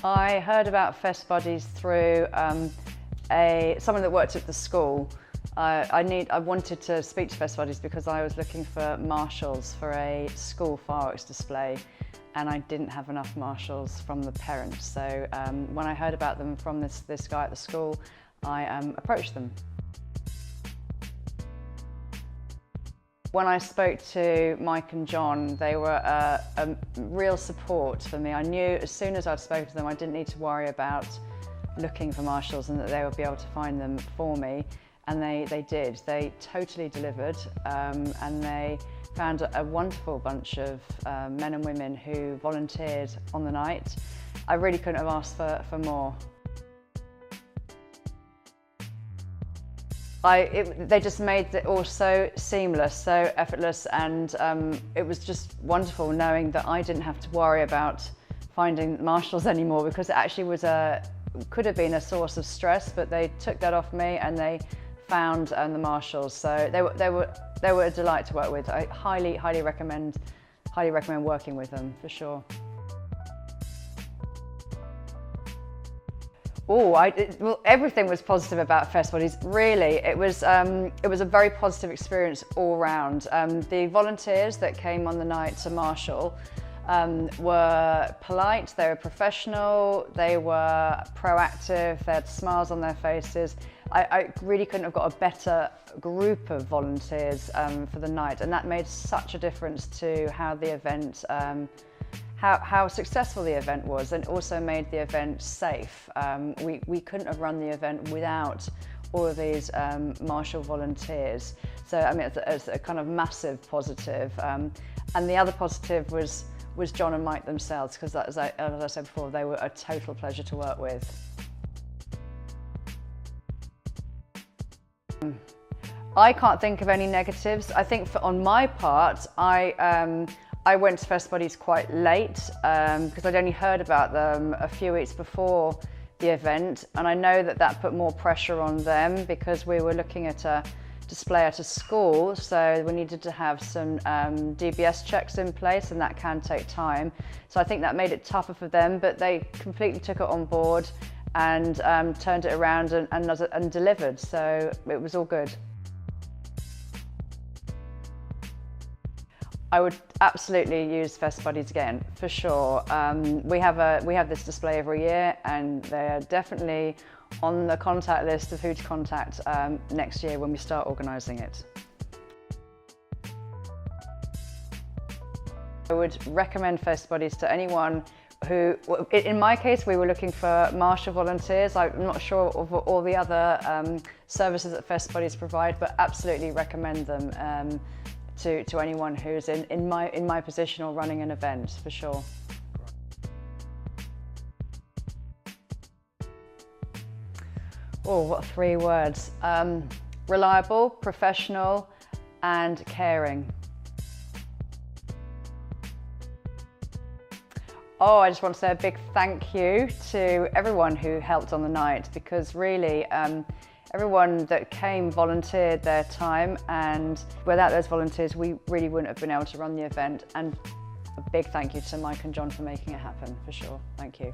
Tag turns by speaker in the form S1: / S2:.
S1: I heard about Fest Buddies through someone that worked at the school. I wanted to speak to Fest Buddies because I was looking for marshals for a school fireworks display, and I didn't have enough marshals from the parents. So when I heard about them from this guy at the school, I approached them. When I spoke to Mike and John, they were a real support for me. I knew as soon as I'd spoken to them, I didn't need to worry about looking for marshals and that they would be able to find them for me. And they did. They totally delivered, and they found a wonderful bunch of men and women who volunteered on the night. I really couldn't have asked for more. They just made it all so seamless, so effortless, and it was just wonderful knowing that I didn't have to worry about finding marshals anymore, because it actually could have been a source of stress, but they took that off me and they found the marshals. So they were a delight to work with. I highly recommend working with them for sure. Well, everything was positive about Fest Buddies. Really, it was a very positive experience all round. The volunteers that came on the night to marshal were polite, they were professional, they were proactive, they had smiles on their faces. I really couldn't have got a better group of volunteers for the night, and that made such a difference to how the event, how successful the event was, and also made the event safe. We couldn't have run the event without all of these marshal volunteers. So I mean, it's a kind of massive positive. And the other positive was John and Mike themselves, because as I said before, they were a total pleasure to work with. I can't think of any negatives. I think on my part, I went to Fest Buddies quite late because I'd only heard about them a few weeks before the event, and I know that put more pressure on them because we were looking at a display at a school, so we needed to have some DBS checks in place, and that can take time. So I think that made it tougher for them, but they completely took it on board and turned it around and delivered, so it was all good. I would absolutely use Fest Buddies again, for sure. We have this display every year, and they're definitely on the contact list of who to contact next year when we start organising it. I would recommend Fest Buddies to anyone who, in my case, we were looking for marshal volunteers. I'm not sure of all the other services that Fest Buddies provide, but absolutely recommend them to anyone who's in my position or running an event, for sure. Oh, what 3 words? Reliable, professional, and caring. Oh, I just want to say a big thank you to everyone who helped on the night, because really, everyone that came volunteered their time, and without those volunteers, we really wouldn't have been able to run the event. And a big thank you to Mike and John for making it happen, for sure. Thank you.